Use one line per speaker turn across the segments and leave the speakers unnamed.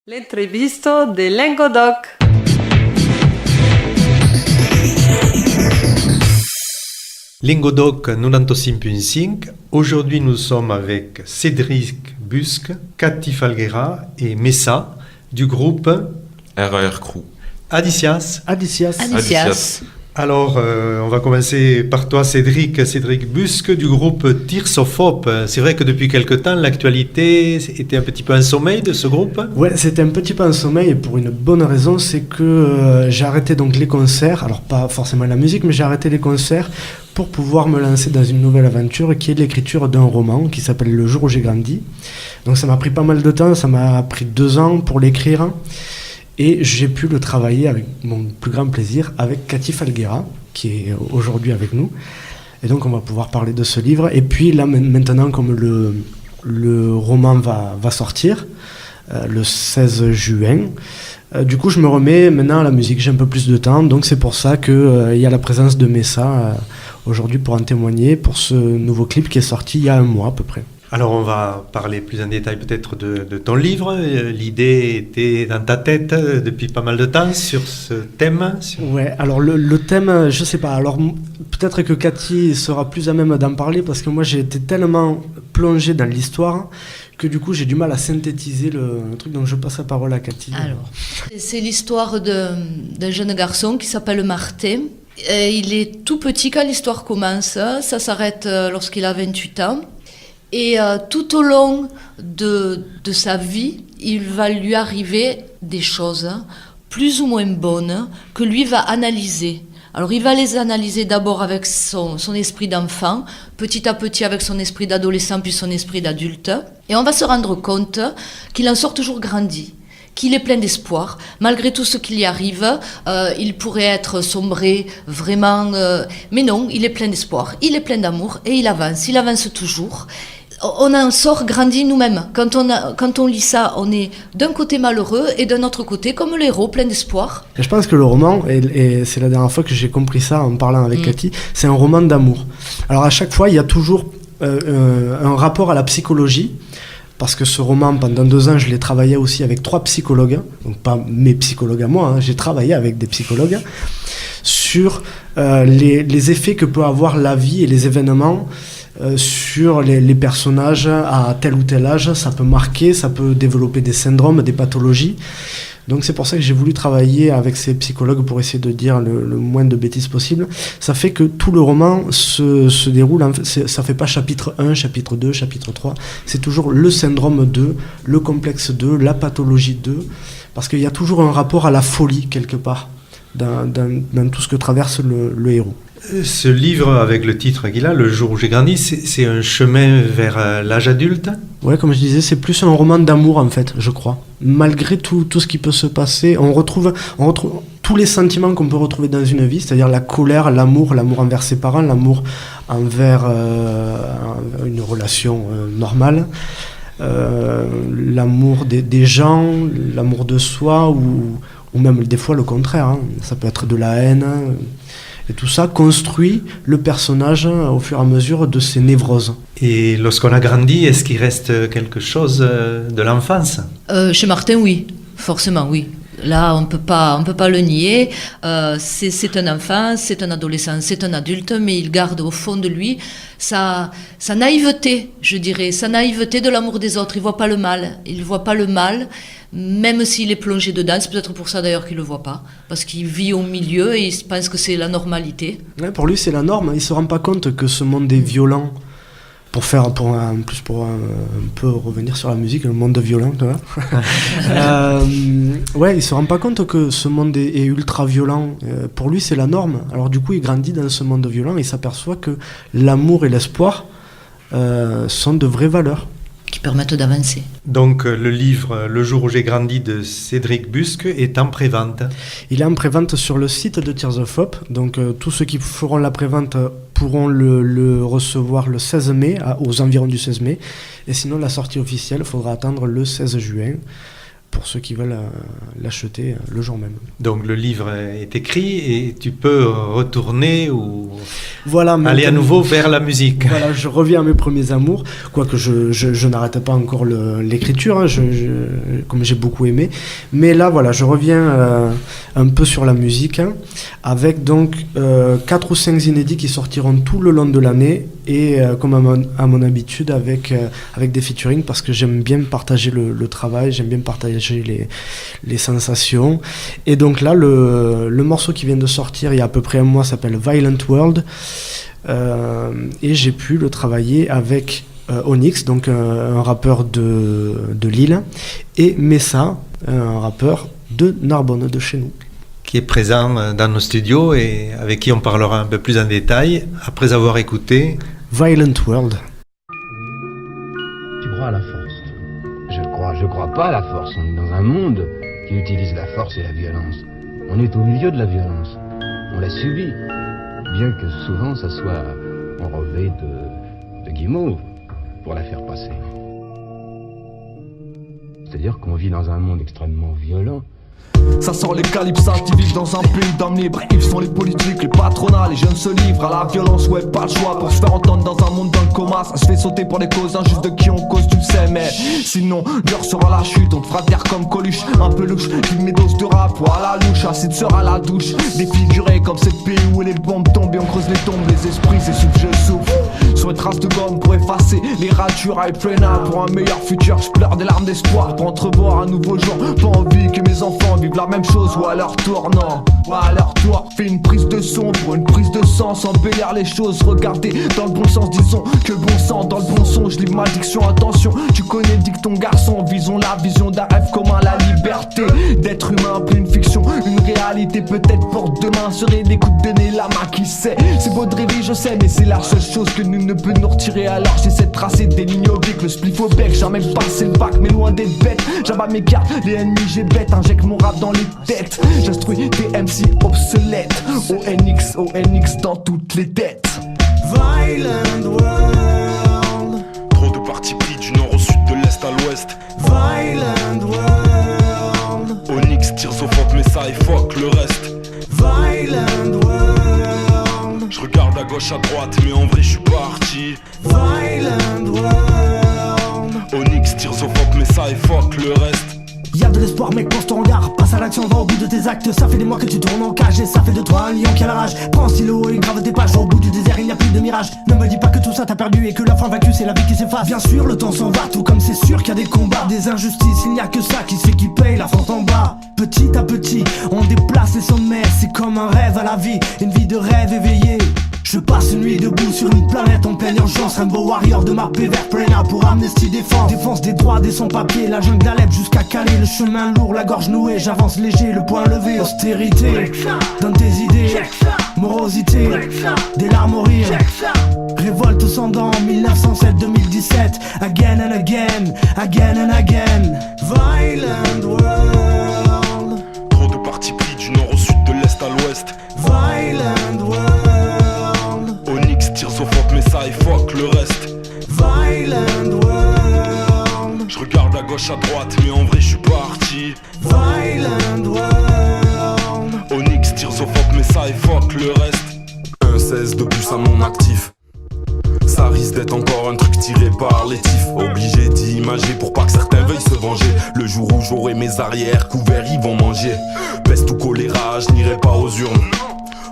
L'entrevisto de Languedoc.
Languedoc 95.5. Aujourd'hui, nous sommes avec Cédric Busque, Cathy Falguera et Messa du groupe
RER Crew.
Adicias.
Adicias.
Alors, on va commencer par toi, Cédric Busque du groupe Tirsophobe. C'est vrai que depuis quelque temps, l'actualité était un petit peu en sommeil de ce groupe.
Ouais, c'était un petit peu en sommeil et pour une bonne raison, c'est que j'ai arrêté donc les concerts, alors pas forcément la musique, mais j'ai arrêté les concerts pour pouvoir me lancer dans une nouvelle aventure qui est l'écriture d'un roman qui s'appelle Le jour où j'ai grandi. Donc ça m'a pris pas mal de temps, ça m'a pris 2 ans pour l'écrire. Et j'ai pu le travailler avec mon plus grand plaisir avec Cathy Falguera, qui est aujourd'hui avec nous. Et donc on va pouvoir parler de ce livre. Et puis là maintenant, comme le roman va sortir le 16 juin, du coup je me remets maintenant à la musique, j'ai un peu plus de temps. Donc c'est pour ça qu'il y a la présence de Messa aujourd'hui pour en témoigner, pour ce nouveau clip qui est sorti il y a 1 mois à peu près.
Alors on va parler plus en détail peut-être de ton livre. L'idée était dans ta tête depuis pas mal de temps sur ce thème.
Ouais, alors le thème, je sais pas. Alors peut-être que Cathy sera plus à même d'en parler parce que moi j'ai été tellement plongé dans l'histoire que du coup j'ai du mal à synthétiser le truc. Donc je passe la parole à Cathy.
Alors, c'est l'histoire d'un jeune garçon qui s'appelle Martin. Il est tout petit quand l'histoire commence. Ça s'arrête lorsqu'il a 28 ans. Et tout au long de sa vie, il va lui arriver des choses plus ou moins bonnes que lui va analyser. Alors il va les analyser d'abord avec son esprit d'enfant, petit à petit avec son esprit d'adolescent puis son esprit d'adulte. Et on va se rendre compte qu'il en sort toujours grandi, qu'il est plein d'espoir. Malgré tout ce qui lui arrive, il pourrait être sombré vraiment, mais non, il est plein d'espoir, il est plein d'amour et il avance toujours. On en sort grandi nous-mêmes. Quand on lit ça, on est d'un côté malheureux et d'un autre côté comme le héros, plein d'espoir.
Et je pense que le roman, et c'est la dernière fois que j'ai compris ça en parlant avec Cathy, c'est un roman d'amour. Alors à chaque fois, il y a toujours un rapport à la psychologie. Parce que ce roman, pendant 2 ans, je l'ai travaillé aussi avec 3 psychologues, donc pas mes psychologues à moi, j'ai travaillé avec des psychologues, sur les effets que peut avoir la vie et les événements sur les personnages à tel ou tel âge. Ça peut marquer, ça peut développer des syndromes, des pathologies. Donc c'est pour ça que j'ai voulu travailler avec ces psychologues pour essayer de dire le moins de bêtises possible. Ça fait que tout le roman se déroule, ça fait pas chapitre 1, chapitre 2, chapitre 3. C'est toujours le syndrome 2, le complexe 2, la pathologie 2. Parce qu'il y a toujours un rapport à la folie quelque part dans tout ce que traverse le héros.
Ce livre, avec le titre qu'il a, Le jour où j'ai grandi, c'est un chemin vers l'âge adulte.
Ouais, comme je disais, c'est plus un roman d'amour en fait, je crois. Malgré tout ce qui peut se passer, on retrouve tous les sentiments qu'on peut retrouver dans une vie, c'est-à-dire la colère, l'amour envers ses parents, l'amour envers une relation normale, l'amour des gens, l'amour de soi, ou même des fois le contraire, hein. Ça peut être de la haine. Et tout ça construit le personnage au fur et à mesure de ses névroses.
Et lorsqu'on a grandi, est-ce qu'il reste quelque chose de l'enfance ?
Chez Martin, oui, forcément, oui. Là, on peut pas le nier. C'est un enfant, c'est un adolescent, c'est un adulte, mais il garde au fond de lui sa naïveté, je dirais, sa naïveté de l'amour des autres. Il voit pas le mal. Il voit pas le mal, même s'il est plongé dedans. C'est peut-être pour ça d'ailleurs qu'il le voit pas, parce qu'il vit au milieu et il pense que c'est la normalité. Ouais,
pour lui, c'est la norme. Il se rend pas compte que ce monde est violent. Pour un peu revenir sur la musique, le monde violent, tu vois. Ouais, il se rend pas compte que ce monde est ultra violent. Pour lui, c'est la norme. Alors du coup, il grandit dans ce monde violent et il s'aperçoit que l'amour et l'espoir sont de vraies valeurs.
Qui permettent d'avancer.
Donc le livre Le jour où j'ai grandi de Cédric Busque est en prévente.
Il est en prévente sur le site de Tirsophobe. Donc tous ceux qui feront la prévente pourront le recevoir le 16 mai, aux environs du 16 mai. Et sinon, la sortie officielle, il faudra attendre le 16 juin. pour ceux qui veulent l'acheter le jour même.
Donc le livre est écrit et tu peux retourner ou
voilà,
aller à nouveau vers la musique.
Voilà, je reviens à mes premiers amours, quoique je n'arrête pas encore l'écriture, hein, comme j'ai beaucoup aimé. Mais là, voilà, je reviens un peu sur la musique, hein, avec donc 4 ou 5 inédits qui sortiront tout le long de l'année, et comme à mon habitude, avec des featuring, parce que j'aime bien partager le travail, j'aime bien partager les sensations. Et donc là, le morceau qui vient de sortir il y a à peu près un mois s'appelle Violent World, et j'ai pu le travailler avec Onyx, donc un rappeur de Lille, et Messa, un rappeur de Narbonne, de chez nous,
qui est présent dans nos studios et avec qui on parlera un peu plus en détail après avoir écouté
Violent World.
Tu crois à la force? Je crois pas à la force. On est dans un monde qui utilise la force et la violence. On est au milieu de la violence. On l'a subie. Bien que souvent ça soit enrobé de guimauve pour la faire passer. C'est-à-dire qu'on vit dans un monde extrêmement violent.
Ça sort les calypsages qui vivent dans un pays d'hommes libres. Ils sont les politiques, les patronats, les jeunes se livrent à la violence, ouais pas le choix pour se faire entendre dans un monde dans le coma. Ça se fait sauter pour des causes injustes de qui on cause, tu le sais, mais sinon l'heure sera la chute. On te fera taire comme Coluche, un peu louche, qu'il met dose de rap ou à la louche, acide sera la douche. Défiguré comme ces pays où les bombes tombent et on creuse les tombes, les esprits s'essoufflent, je souffle sur les traces de gomme pour effacer les ratures. I pray now pour un meilleur futur, je pleure des larmes d'espoir pour entrevoir un nouveau jour. Pas envie que mes enfants vivent la même chose ou à leur tour, non, ou à leur tour. Fais une prise de son pour une prise de sens, embellir les choses, regarder dans le bon sens, disons que le bon sang dans le bon son. Je lis malédiction, attention, tu connais le dicton garçon. Visons la vision d'un rêve commun, la liberté d'être humain, plus une fiction, une réalité peut-être pour demain. Serait des coups de nez, la main qui sait. C'est beau de rêver, je sais, mais c'est la seule chose que nul ne peut nous retirer. Alors j'essaie de tracer des lignes obliques, le spliff au bec, jamais passé le bac, mais loin d'être bête. J'abats mes cartes, les ennemis j'ai bête, injecte mon rap dans les têtes. J'instruis des MC obsolètes. ONX dans toutes les têtes.
Violent world.
Trop de partis pris du nord au sud, de l'est à l'ouest.
Violent world.
Onyx tire au fuck mais ça et fuck le reste.
Violent world.
Je regarde à gauche à droite mais en vrai je suis parti.
Violent world.
Onyx tire au fuck mais ça et fuck le reste.
Y'a de l'espoir mec, pose ton regard, passe à l'action, va au bout de tes actes. Ça fait des mois que tu tournes en cage et ça fait de toi un lion qui a la rage. Prends un stylo et grave tes pages, au bout du désert il n'y a plus de mirage. Ne me dis pas que tout ça t'as perdu et que la fin vaincue c'est la vie qui s'efface. Bien sûr le temps s'en va, tout comme c'est sûr qu'il y a des combats, des injustices, il n'y a que ça qui sait qui paye la force en bas. Petit à petit, on déplace les sommets, c'est comme un rêve à la vie, une vie de rêve éveillé. Je passe une nuit debout sur une planète en pleine urgence. Rainbow Warrior de ma paix vers Prena pour Amnesty Défense. Défense des droits des sans-papiers, la jungle d'Alep jusqu'à Calais. Le chemin lourd, la gorge nouée, j'avance léger, le poing levé. Austérité, donne tes idées, morosité, des larmes au rire. Révolte au sang dans 1907-2017. Again and again, again and again. Violent world.
Trop de partis pris du nord au sud, de l'est à l'ouest.
Violent world.
Onyx tire au fuck mais ça et fuck le reste.
Violent world.
Je regarde à gauche à droite mais en vrai je suis parti.
Violent world.
Onyx tire au fuck mais ça et fuck le reste.
Un 16 de plus à mon actif. Ça risque d'être encore un truc tiré par les tifs. Obligé d'imager pour pas que certains veuillent se venger. Le jour où j'aurai mes arrières couverts ils vont manger. Peste ou choléra, je n'irai pas aux urnes.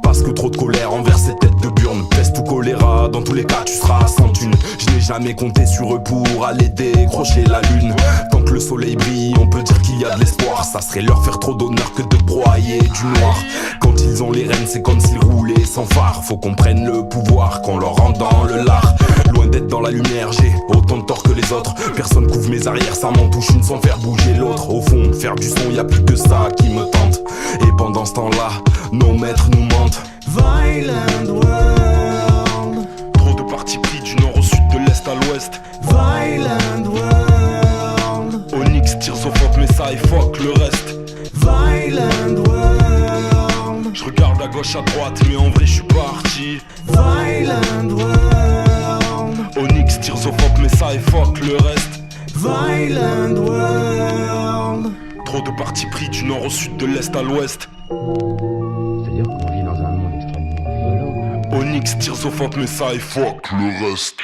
Parce que trop de colère envers ces têtes de burne. Peste ou choléra, dans tous les cas tu seras sans thune. Je n'ai jamais compté sur eux pour aller décrocher la lune. Tant que le soleil brille, on peut dire qu'il y a de l'espoir. Ça serait leur faire trop d'honneur que de broyer du noir. Quand ils ont les rênes, c'est comme s'ils roulaient sans phare. Faut qu'on prenne le pouvoir, qu'on leur rentre dans le lard. Loin d'être dans la lumière, j'ai autant de tort que les autres. Personne couvre mes arrières, ça m'en touche une sans faire bouger l'autre. Au fond, faire du son, y a plus que ça qui me tente. Et pendant ce temps-là, nos maîtres nous mentent.
Violent world.
Trop de partis pris du nord au sud, de l'est à l'ouest.
Violent world.
Onyx tire au fuck mais ça et fuck le reste.
Violent world.
Je regarde à gauche à droite mais en vrai je suis parti.
Violent world.
Onyx tire au fuck mais ça et fuck le reste.
Violent world.
Trop de partis pris du nord au sud, de l'est à l'ouest.
C'est-à-dire qu'on vit dans un monde extrêmement violent.
Onyx, Tears of Hope, Messiah, fuck le reste.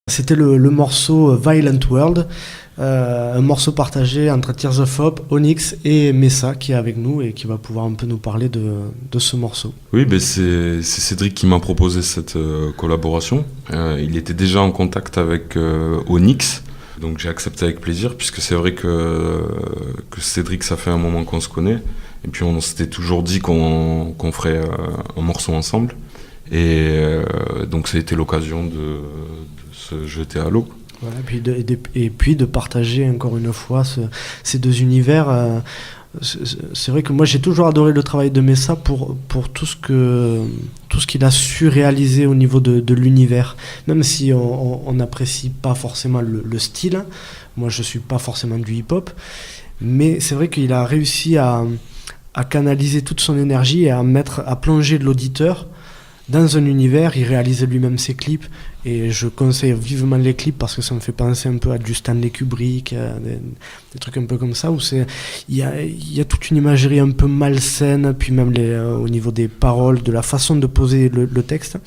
C'était le morceau Violent World, un morceau partagé entre Tears of Hope, Onyx et Messa qui est avec nous et qui va pouvoir un peu nous parler de ce morceau.
Oui, ben c'est Cédric qui m'a proposé cette collaboration. Il était déjà en contact avec Onyx, donc j'ai accepté avec plaisir puisque c'est vrai que Cédric, ça fait un moment qu'on se connaît et puis on s'était toujours dit qu'on ferait un morceau ensemble et donc ça a été l'occasion de se jeter à l'eau.
Voilà, et puis de partager encore une fois ces deux univers. C'est vrai que moi j'ai toujours adoré le travail de Messa pour tout ce qu'il a su réaliser au niveau de l'univers. Même si on n'apprécie pas forcément le style, moi je suis pas forcément du hip-hop, mais c'est vrai qu'il a réussi à canaliser toute son énergie et à plonger l'auditeur dans un univers. Il réalise lui-même ses clips et je conseille vivement les clips parce que ça me fait penser un peu à du Stanley Kubrick, des trucs un peu comme ça où il y a toute une imagerie un peu malsaine, puis même au niveau des paroles, de la façon de poser le texte.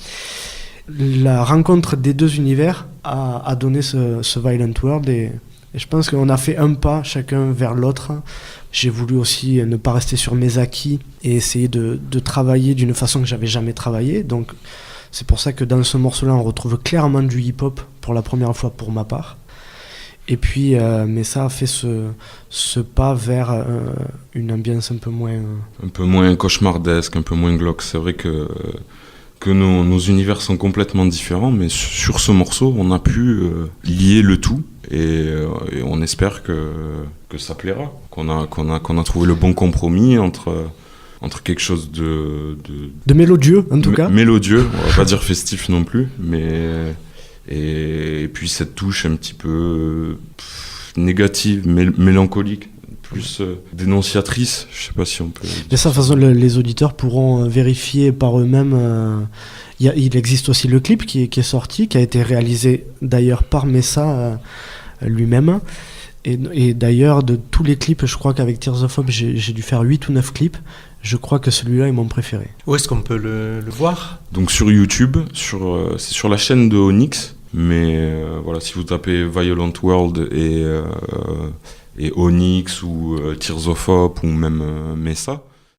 La rencontre des deux univers a donné ce Violent World et je pense qu'on a fait un pas chacun vers l'autre. J'ai voulu aussi ne pas rester sur mes acquis et essayer de travailler d'une façon que j'avais jamais travaillé. Donc c'est pour ça que dans ce morceau-là, on retrouve clairement du hip-hop pour la première fois pour ma part. Et puis, mais ça a fait ce pas vers une ambiance un peu moins
cauchemardesque, un peu moins glauque. C'est vrai que nos univers sont complètement différents, mais sur ce morceau, on a pu lier le tout. Et on espère que ça plaira, qu'on a trouvé le bon compromis entre quelque chose de
mélodieux en tout cas.
Mélodieux, on va pas dire festif non plus, mais et puis cette touche un petit peu négative, mélancolique, plus dénonciatrice, je sais pas si on peut.
De cette façon, les auditeurs pourront vérifier par eux-mêmes. Il existe aussi le clip qui est sorti, qui a été réalisé d'ailleurs par Messa lui-même. Et d'ailleurs, de tous les clips, je crois qu'avec Tears of Hope, j'ai dû faire 8 ou 9 clips. Je crois que celui-là est mon préféré.
Où est-ce qu'on peut le voir ?
Donc sur YouTube, c'est sur la chaîne de Onyx. Mais voilà, si vous tapez Violent World et Onyx ou Tears of Hope ou même Messa,